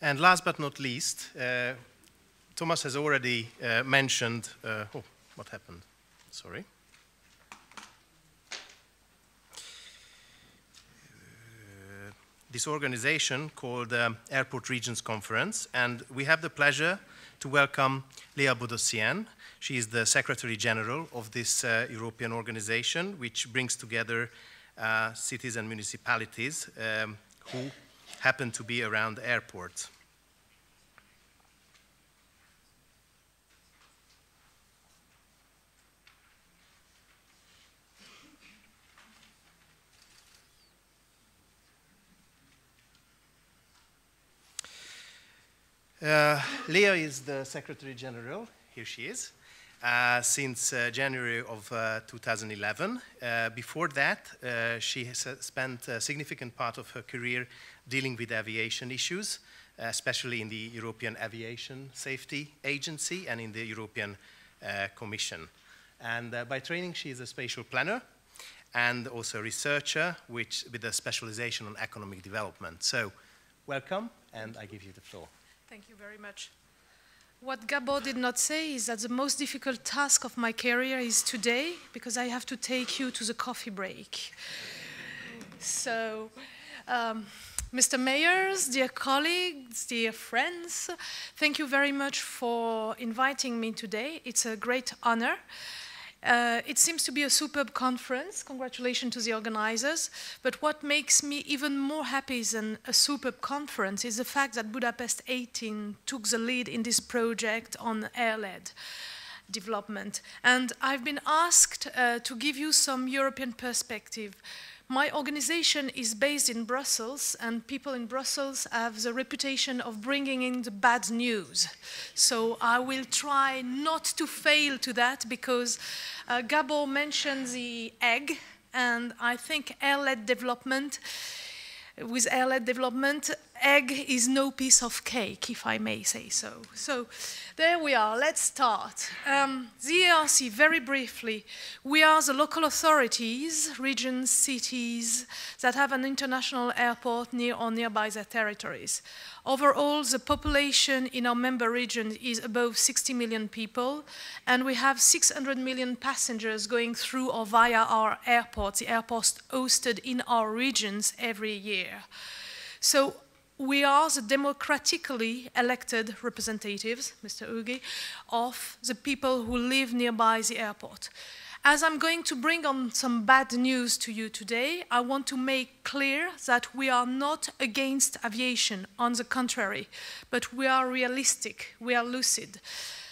And last but not least, Thomas has already mentioned, oh, what happened? Sorry. This organization called Airport Regions Conference, and we have the pleasure to welcome Léa Bodossian. She is the Secretary General of this European organization, which brings together cities and municipalities who happen to be around airports. Léa is the Secretary General, here she is, since January of 2011. Before that, she has spent a significant part of her career dealing with aviation issues, especially in the European Aviation Safety Agency and in the European Commission. And by training, she is a spatial planner and also a researcher with a specialization on economic development. So, welcome, and I give you the floor. Thank you very much. What Gabo did not say is that the most difficult task of my career is today, because I have to take you to the coffee break. So, Mr. Mayors, dear colleagues, dear friends, thank you very much for inviting me today. It's a great honor. It seems to be a superb conference. Congratulations to the organizers. But what makes me even more happy than a superb conference is the fact that Budapest 18 took the lead in this project on airLED development. And I've been asked to give you some European perspective. My organization is based in Brussels, and people in Brussels have the reputation of bringing in the bad news. So I will try not to fail to that, because Gabo mentioned the egg, and I think airLED development, with airLED development, egg is no piece of cake, if I may say so. So there we are, let's start. The ERC, very briefly, we are the local authorities, regions, cities that have an international airport near or nearby their territories. Overall, the population in our member region is above 60 million people, and we have 600 million passengers going through or via our airports, the airports hosted in our regions every year. So we are the democratically elected representatives, Mr. Ugi, of the people who live nearby the airport. As I'm going to bring on some bad news to you today, I want to make clear that we are not against aviation, on the contrary, but we are realistic, we are lucid.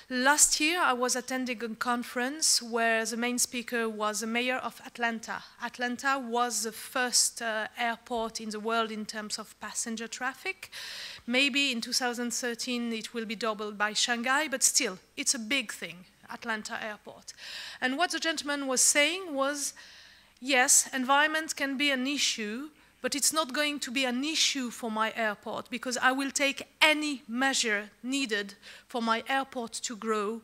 Last year, I was attending a conference where the main speaker was the mayor of Atlanta. Atlanta was the first airport in the world in terms of passenger traffic. Maybe in 2013 it will be doubled by Shanghai, but still, it's a big thing, Atlanta Airport. And what the gentleman was saying was, yes, environment can be an issue, but it's not going to be an issue for my airport, because I will take any measure needed for my airport to grow.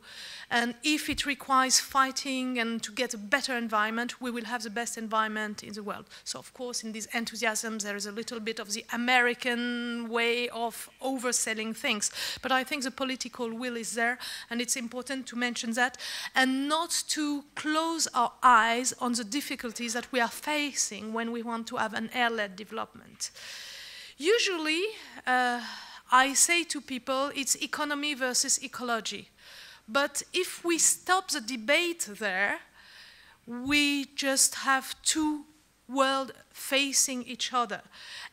And if it requires fighting and to get a better environment, we will have the best environment in the world. So of course, in these enthusiasms, there is a little bit of the American way of overselling things. But I think the political will is there, and it's important to mention that, and not to close our eyes on the difficulties that we are facing when we want to have an airLED development. Usually, I say to people, it's economy versus ecology. But if we stop the debate there, we just have two worlds facing each other.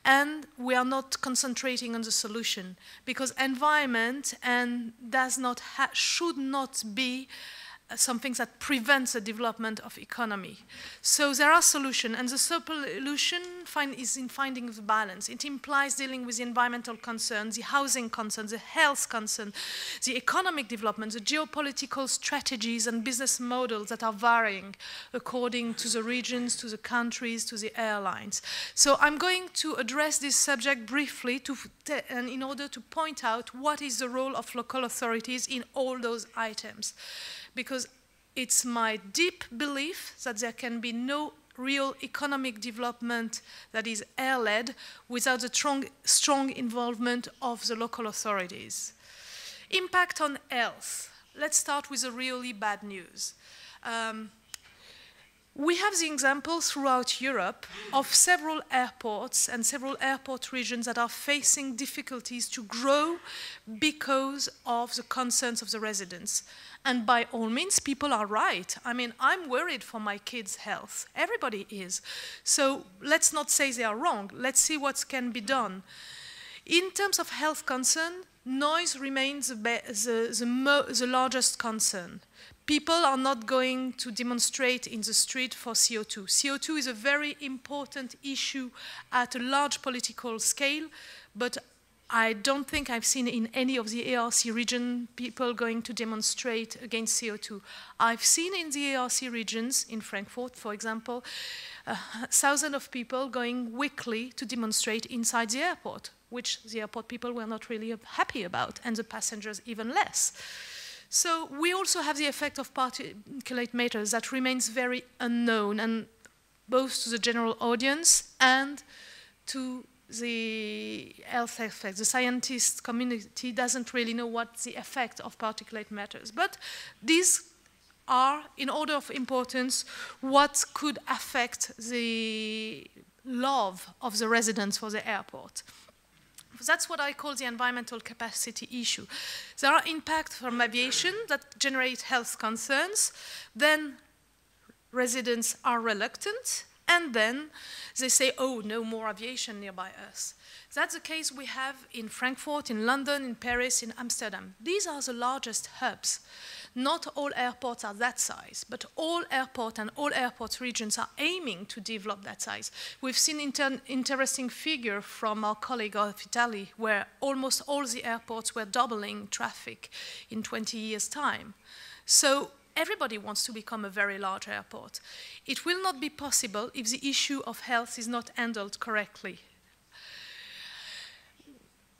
And we are not concentrating on the solution, because environment should not be something that prevents the development of economy. So there are solutions, and the solution is in finding the balance. It implies dealing with the environmental concerns, the housing concerns, the health concerns, the economic development, the geopolitical strategies and business models that are varying according to the regions, to the countries, to the airlines. So I'm going to address this subject briefly and in order to point out what is the role of local authorities in all those items. Because it's my deep belief that there can be no real economic development that is air-led without the strong involvement of the local authorities. Impact on health. Let's start with the really bad news. We have the example throughout Europe of several airports and several airport regions that are facing difficulties to grow because of the concerns of the residents. And by all means, people are right. I mean, I'm worried for my kids' health. Everybody is. So let's not say they are wrong. Let's see what can be done. In terms of health concern, noise remains the largest concern. People are not going to demonstrate in the street for CO2. CO2 is a very important issue at a large political scale, but I don't think I've seen in any of the ARC region people going to demonstrate against CO2. I've seen in the ARC regions, in Frankfurt, for example, thousands of people going weekly to demonstrate inside the airport, which the airport people were not really happy about, and the passengers even less. So we also have the effect of particulate matters that remains very unknown, and both to the general audience and to the health effects. The scientist community doesn't really know what the effect of particulate matters. But these are, in order of importance, what could affect the love of the residents for the airport. That's what I call the environmental capacity issue. There are impacts from aviation that generate health concerns, then residents are reluctant, and then they say, oh, no more aviation nearby us. That's the case we have in Frankfurt, in London, in Paris, in Amsterdam. These are the largest hubs. Not all airports are that size, but all airports and all airport regions are aiming to develop that size. We've seen interesting figure from our colleague of Italy, where almost all the airports were doubling traffic in 20 years' time. So everybody wants to become a very large airport. It will not be possible if the issue of health is not handled correctly.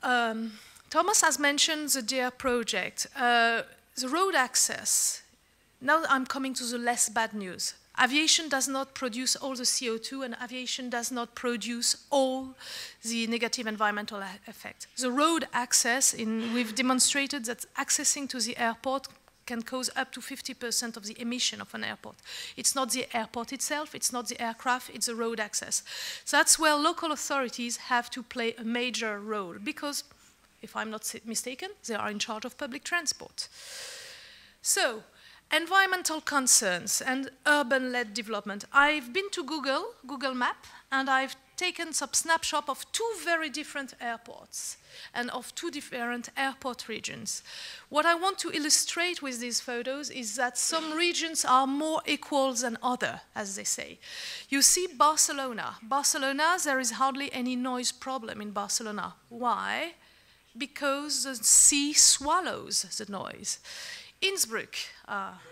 Thomas has mentioned the DEAR project. The road access. Now I'm coming to the less bad news. Aviation does not produce all the CO2, and aviation does not produce all the negative environmental effects. The road access, we've demonstrated that accessing to the airport can cause up to 50% of the emission of an airport. It's not the airport itself, it's not the aircraft, it's the road access. So that's where local authorities have to play a major role, because, if I'm not mistaken, they are in charge of public transport. So, environmental concerns and urban-led development. I've been to Google Map, and I've taken some snapshot of two very different airports and of two different airport regions. What I want to illustrate with these photos is that some regions are more equal than others, as they say. You see Barcelona. Barcelona, there is hardly any noise problem in Barcelona. Why? Because the sea swallows the noise. Innsbruck,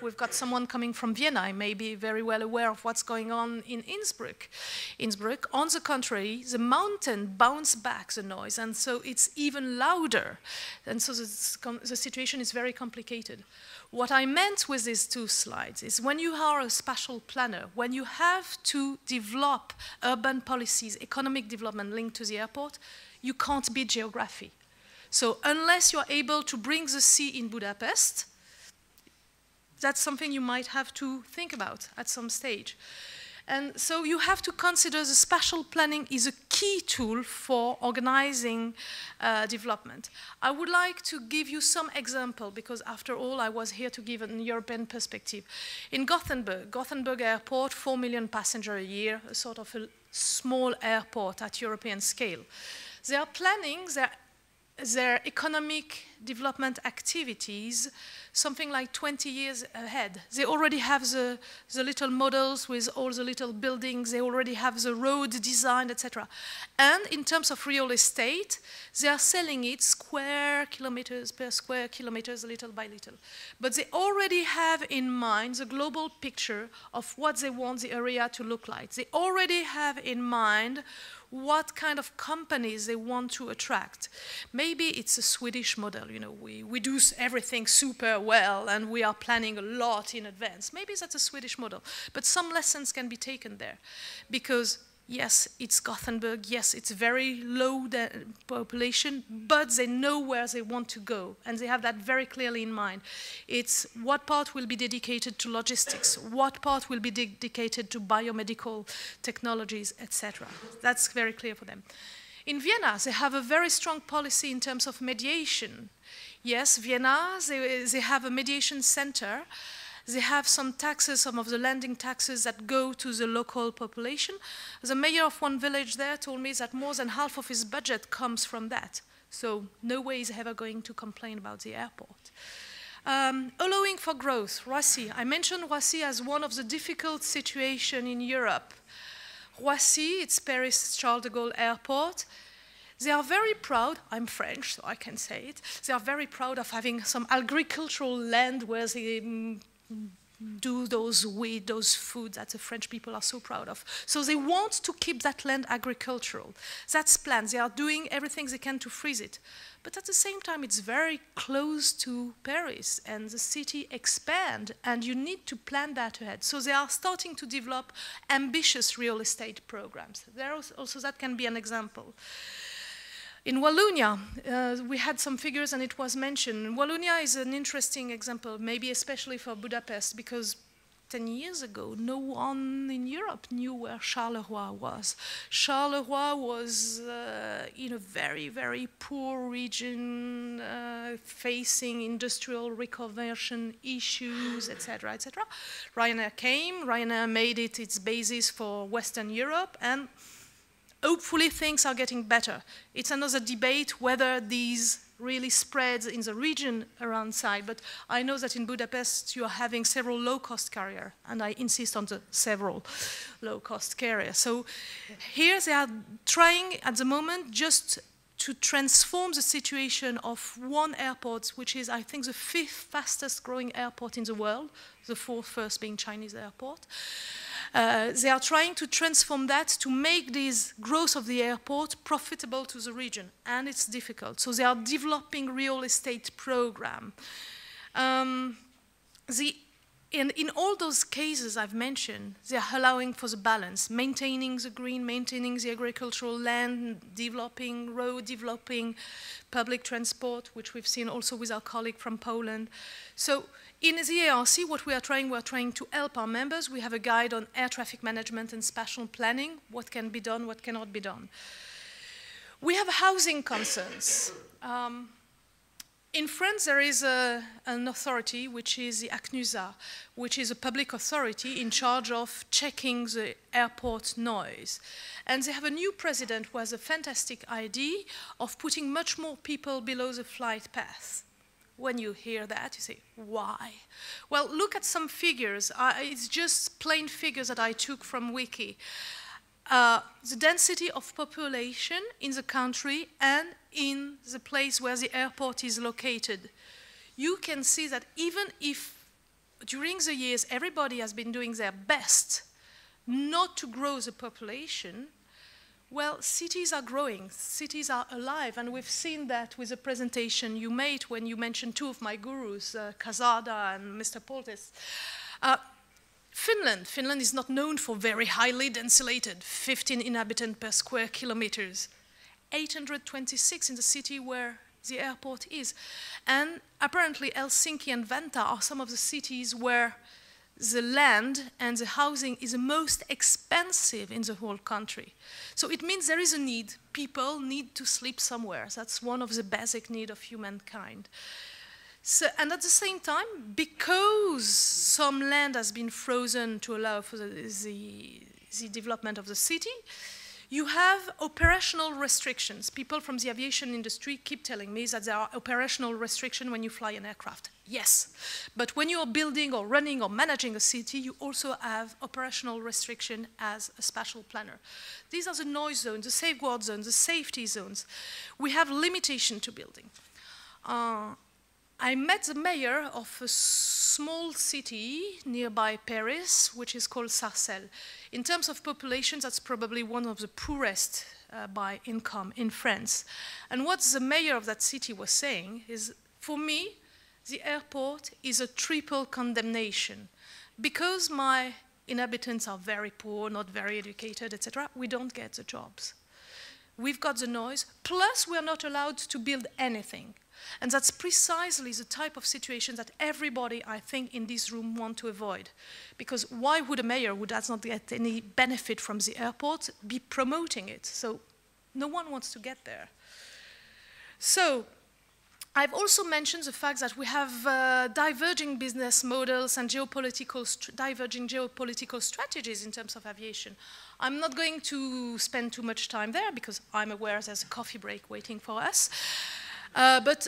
we've got someone coming from Vienna, I may be very well aware of what's going on in Innsbruck. Innsbruck, on the contrary, the mountain bounces back the noise, and so it's even louder. And so the situation is very complicated. What I meant with these two slides is when you are a spatial planner, when you have to develop urban policies, economic development linked to the airport, you can't beat geography. So unless you're able to bring the sea in Budapest, that's something you might have to think about at some stage. And so you have to consider the spatial planning is a key tool for organizing development. I would like to give you some example, because after all, I was here to give an European perspective. In Gothenburg Airport, 4 million passengers a year, a sort of a small airport at European scale. They are planning their economic development activities something like 20 years ahead. They already have the little models with all the little buildings, they already have the road design, etc. And in terms of real estate, they are selling it square kilometers per square kilometers, little by little. But they already have in mind the global picture of what they want the area to look like. They already have in mind what kind of companies they want to attract. Maybe it's a Swedish model. you know, we do everything super well and we are planning a lot in advance. Maybe that's a Swedish model, but some lessons can be taken there because yes, it's Gothenburg, yes, it's very low population, but they know where they want to go, and they have that very clearly in mind. It's what part will be dedicated to logistics, what part will be dedicated to biomedical technologies, etc. That's very clear for them. In Vienna, they have a very strong policy in terms of mediation. Yes, Vienna, they have a mediation center. They have some taxes, some of the landing taxes that go to the local population. The mayor of one village there told me that more than half of his budget comes from that. So no way is ever going to complain about the airport. Allowing for growth, Roissy. I mentioned Roissy as one of the difficult situations in Europe. Roissy, it's Paris Charles de Gaulle Airport. They are very proud, I'm French, so I can say it, they are very proud of having some agricultural land where they do those wheat, those foods that the French people are so proud of. So they want to keep that land agricultural. That's planned. They are doing everything they can to freeze it. But at the same time, it's very close to Paris, and the city expands, and you need to plan that ahead. So they are starting to develop ambitious real estate programs. There also that can be an example. In Wallonia, we had some figures and it was mentioned. Wallonia is an interesting example, maybe especially for Budapest, because 10 years ago, no one in Europe knew where Charleroi was. Charleroi was in a very, very poor region, facing industrial reconversion issues, etc., etc. Ryanair came, Ryanair made it its basis for Western Europe, and hopefully things are getting better. It's another debate whether these really spreads in the region around side, but I know that in Budapest you are having several low-cost carriers, and I insist on the several low-cost carriers. So here they are trying at the moment just to transform the situation of one airport, which is, I think, the 5th fastest growing airport in the world, the 4th first being Chinese airport. They are trying to transform that to make this growth of the airport profitable to the region, and it's difficult. So they are developing real estate program. In all those cases I've mentioned, they are allowing for the balance, maintaining the green, maintaining the agricultural land, developing road, developing public transport, which we've seen also with our colleague from Poland. So in the ARC, what we're trying to help our members. We have a guide on air traffic management and spatial planning, what can be done, what cannot be done. We have housing concerns. In France, there is an authority, which is the ACNUSA, which is a public authority in charge of checking the airport noise. And they have a new president who has a fantastic idea of putting much more people below the flight path. When you hear that, you say, why? Well, look at some figures. It's just plain figures that I took from Wiki. The density of population in the country and in the place where the airport is located. You can see that even if during the years everybody has been doing their best not to grow the population, well, cities are growing, cities are alive, and we've seen that with the presentation you made when you mentioned two of my gurus, Casada and Mr. Poltes. Finland is not known for very highly densilated, 15 inhabitants per square kilometers, 826 in the city where the airport is. And apparently Helsinki and Vantaa are some of the cities where the land and the housing is the most expensive in the whole country. So it means there is a need. People need to sleep somewhere. That's one of the basic needs of humankind. So, and at the same time, because some land has been frozen to allow for the development of the city, you have operational restrictions. People from the aviation industry keep telling me that there are operational restrictions when you fly an aircraft. Yes, but when you are building or running or managing a city, you also have operational restriction as a spatial planner. These are the noise zones, the safeguard zones, the safety zones. We have limitation to building. I met the mayor of a small city nearby Paris, which is called Sarcelles. In terms of population, that's probably one of the poorest by income in France. And what the mayor of that city was saying is For me, the airport is a triple condemnation. Because my inhabitants are very poor, not very educated, etc., we don't get the jobs. We've got the noise, plus we're not allowed to build anything. And that's precisely the type of situation that everybody, I think, in this room want to avoid. Because why would a mayor who does not get any benefit from the airport be promoting it? So no one wants to get there. So I've also mentioned the fact that we have diverging business models and diverging geopolitical strategies in terms of aviation. I'm not going to spend too much time there because I'm aware there's a coffee break waiting for us. But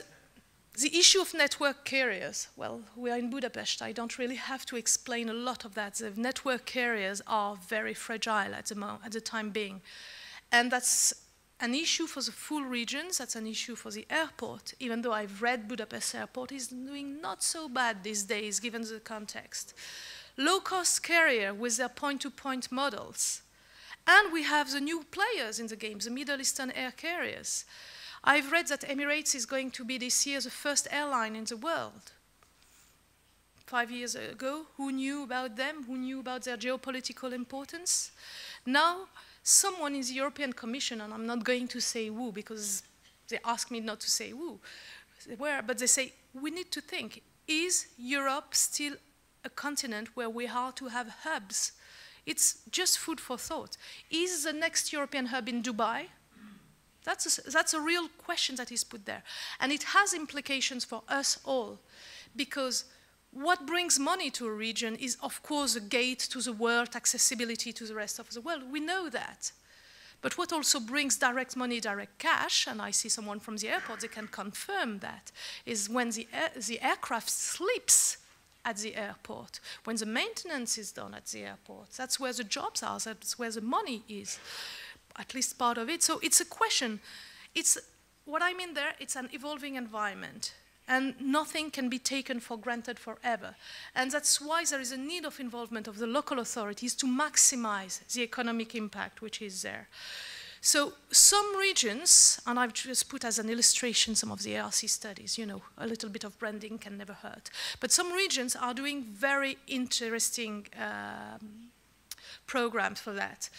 the issue of network carriers, well, we are in Budapest. I don't really have to explain a lot of that. The network carriers are very fragile at the time being. And that's an issue for the full regions, that's an issue for the airport, even though I've read Budapest Airport is doing not so bad these days, given the context. Low-cost carrier with their point-to-point models. And we have the new players in the game, the Middle Eastern air carriers. I've read that Emirates is going to be this year the first airline in the world. 5 years ago, who knew about them? Who knew about their geopolitical importance? Now, someone in the European Commission, and I'm not going to say who because they asked me not to say who, but they say, we need to think, is Europe still a continent where we are to have hubs? It's just food for thought. Is the next European hub in Dubai? That's a real question that is put there. And it has implications for us all, because what brings money to a region is, of course, a gate to the world, accessibility to the rest of the world. We know that. But what also brings direct money, direct cash, and I see someone from the airport, they can confirm that, is when the aircraft sleeps at the airport, when the maintenance is done at the airport. That's where the jobs are, that's where the money is, at least part of it. So it's a question. What I mean there, it's an evolving environment. And nothing can be taken for granted forever. And that's why there is a need of involvement of the local authorities to maximize the economic impact which is there. So some regions, and I've just put as an illustration some of the ARC studies, you know, a little bit of branding can never hurt. But some regions are doing very interesting programs for that.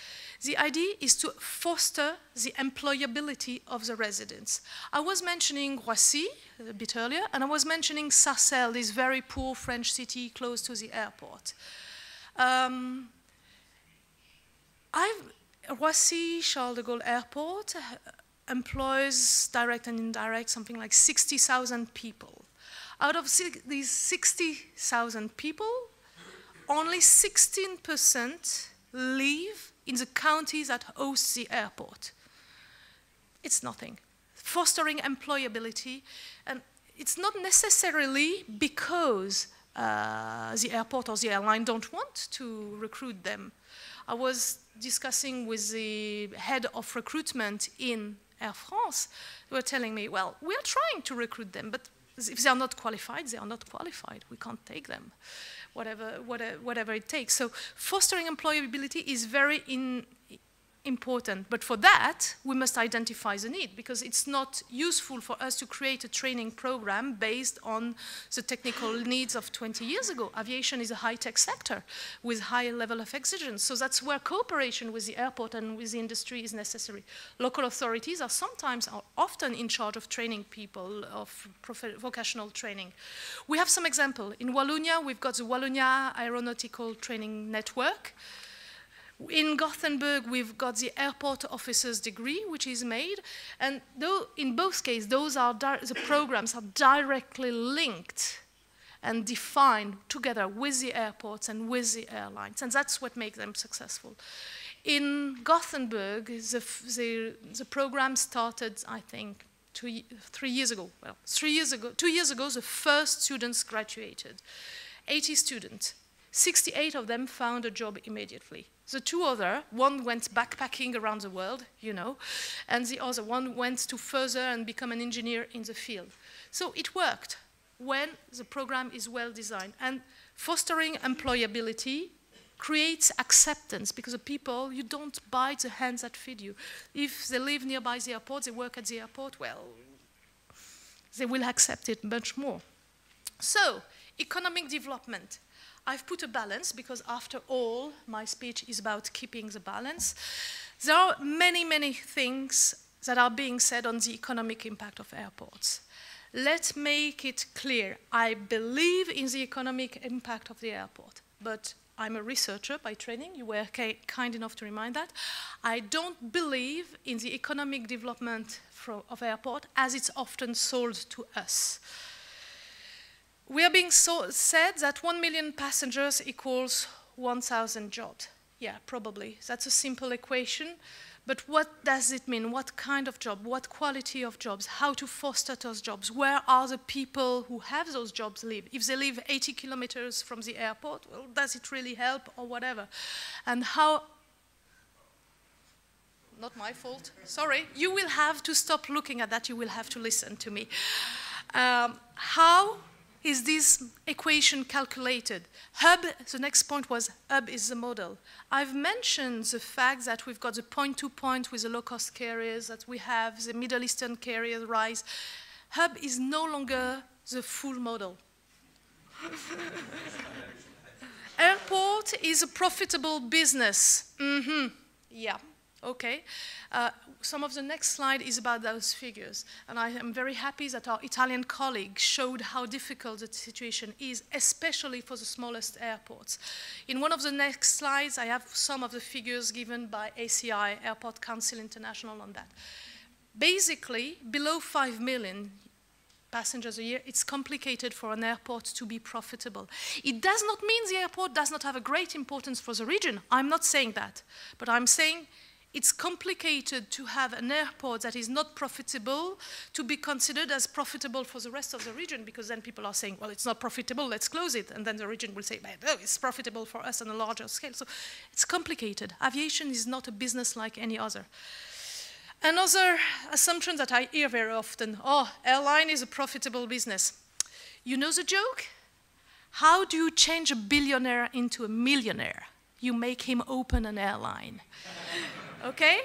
The idea is to foster the employability of the residents. I was mentioning Roissy a bit earlier, and I was mentioning Sarcelles, this very poor French city close to the airport. Roissy Charles de Gaulle Airport employs direct and indirect something like 60,000 people. Out of these 60,000 people, only 16% live in the counties that host the airport. It's nothing. Fostering employability, and it's not necessarily because the airport or the airline don't want to recruit them. I was discussing with the head of recruitment in Air France. They were telling me, well, we are trying to recruit them, but if they are not qualified, they are not qualified. We can't take them, whatever it takes. So fostering employability is very important. But for that, we must identify the need, because it's not useful for us to create a training program based on the technical needs of 20 years ago. Aviation is a high-tech sector with high level of exigence. So that's where cooperation with the airport and with the industry is necessary. Local authorities are often in charge of training people, of vocational training. We have some example. In Wallonia, we've got the Wallonia Aeronautical Training Network. In Gothenburg, we've got the airport officer's degree, which is made, and in both cases, the programs are directly linked and defined together with the airports and with the airlines, and that's what makes them successful. In Gothenburg, the program started, I think, 3 years ago. Well, 2 years ago, the first students graduated. 80 students. 68 of them found a job immediately. The two other, one went backpacking around the world, you know, and the other one went to further and become an engineer in the field. So it worked when the program is well designed. And fostering employability creates acceptance, because the people, you don't bite the hands that feed you. If they live nearby the airport, they work at the airport, well, they will accept it much more. So, economic development. I've put a balance because after all, my speech is about keeping the balance. There are many, many things that are being said on the economic impact of airports. Let's make it clear. I believe in the economic impact of the airport, but I'm a researcher by training. You were kind enough to remind that. I don't believe in the economic development of airport as it's often sold to us. We are being said that 1 million passengers equals 1,000 jobs. Yeah, probably. That's a simple equation. But what does it mean? What kind of job? What quality of jobs? How to foster those jobs? Where are the people who have those jobs live? If they live 80 kilometers from the airport, well, does it really help or whatever? And how... Not my fault. Sorry. You will have to stop looking at that. You will have to listen to me. How is this equation calculated? Hub, the next point was hub is the model. I've mentioned the fact that we've got the point-to-point with the low-cost carriers, that we have the Middle Eastern carriers rise. Hub is no longer the full model. Airport is a profitable business. Yeah. Okay. Some of the next slide is about those figures. And I am very happy that our Italian colleague showed how difficult the situation is, especially for the smallest airports. In one of the next slides, I have some of the figures given by ACI, Airport Council International, on that. Basically, below 5 million passengers a year, it's complicated for an airport to be profitable. It does not mean the airport does not have a great importance for the region. I'm not saying that. But I'm saying it's complicated to have an airport that is not profitable to be considered as profitable for the rest of the region, because then people are saying, well, it's not profitable, let's close it. And then the region will say, no, it's profitable for us on a larger scale. So it's complicated. Aviation is not a business like any other. Another assumption that I hear very often, oh, airline is a profitable business. You know the joke? How do you change a billionaire into a millionaire? You make him open an airline. Okay?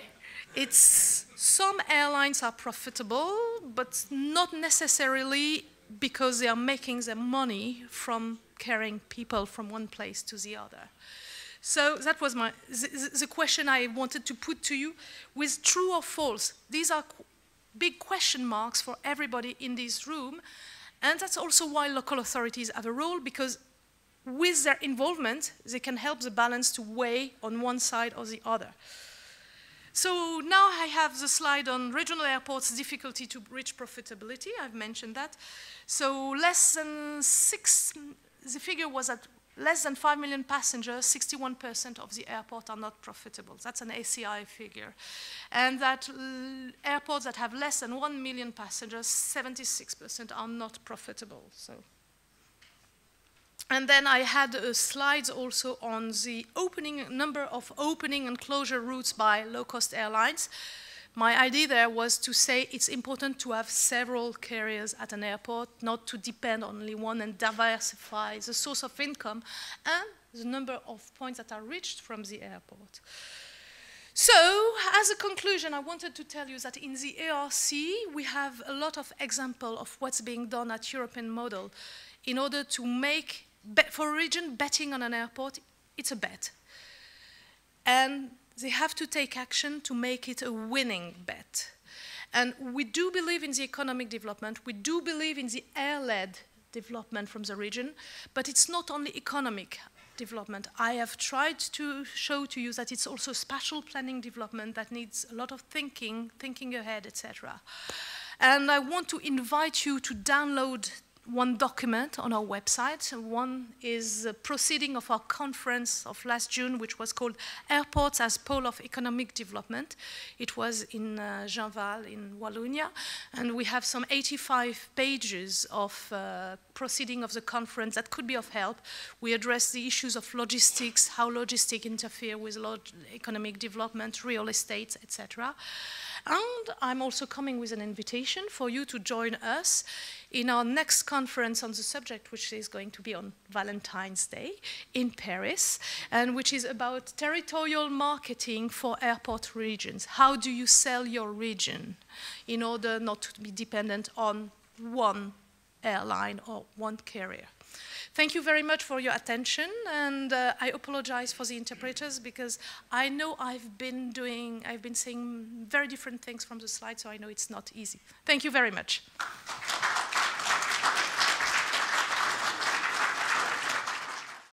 Some airlines are profitable, but not necessarily because they are making their money from carrying people from one place to the other. So that was the question I wanted to put to you with true or false. These are big question marks for everybody in this room, and that's also why local authorities have a role, because with their involvement, they can help the balance to weigh on one side or the other. So now I have the slide on regional airports' difficulty to reach profitability. I've mentioned that. So the figure was that less than 5 million passengers, 61% of the airport are not profitable. That's an ACI figure. And that airports that have less than 1 million passengers, 76% are not profitable. So. And then I had slides also on the number of opening and closure routes by low-cost airlines. My idea there was to say it's important to have several carriers at an airport, not to depend on only one, and diversify the source of income and the number of points that are reached from the airport. So, as a conclusion, I wanted to tell you that in the ARC, we have a lot of examples of what's being done at Eurpean model in order to make, for a region, betting on an airport, it's a bet. And they have to take action to make it a winning bet. And we do believe in the economic development, we do believe in the airLED development from the region, but it's not only economic development. I have tried to show to you that it's also spatial planning development that needs a lot of thinking ahead, etc. And I want to invite you to download one document on our website. One is a proceeding of our conference of last June, which was called Airports as Pole of Economic Development. It was in Genval in Wallonia, and we have some 85 pages of proceeding of the conference that could be of help. We address the issues of logistics, how logistics interfere with economic development, real estate, etc. And I'm also coming with an invitation for you to join us in our next conference on the subject, which is going to be on Valentine's Day in Paris, and which is about territorial marketing for airport regions. How do you sell your region in order not to be dependent on one airline or one carrier. Thank you very much for your attention, and I apologize for the interpreters because I know I've been saying very different things from the slide, so I know it's not easy. Thank you very much.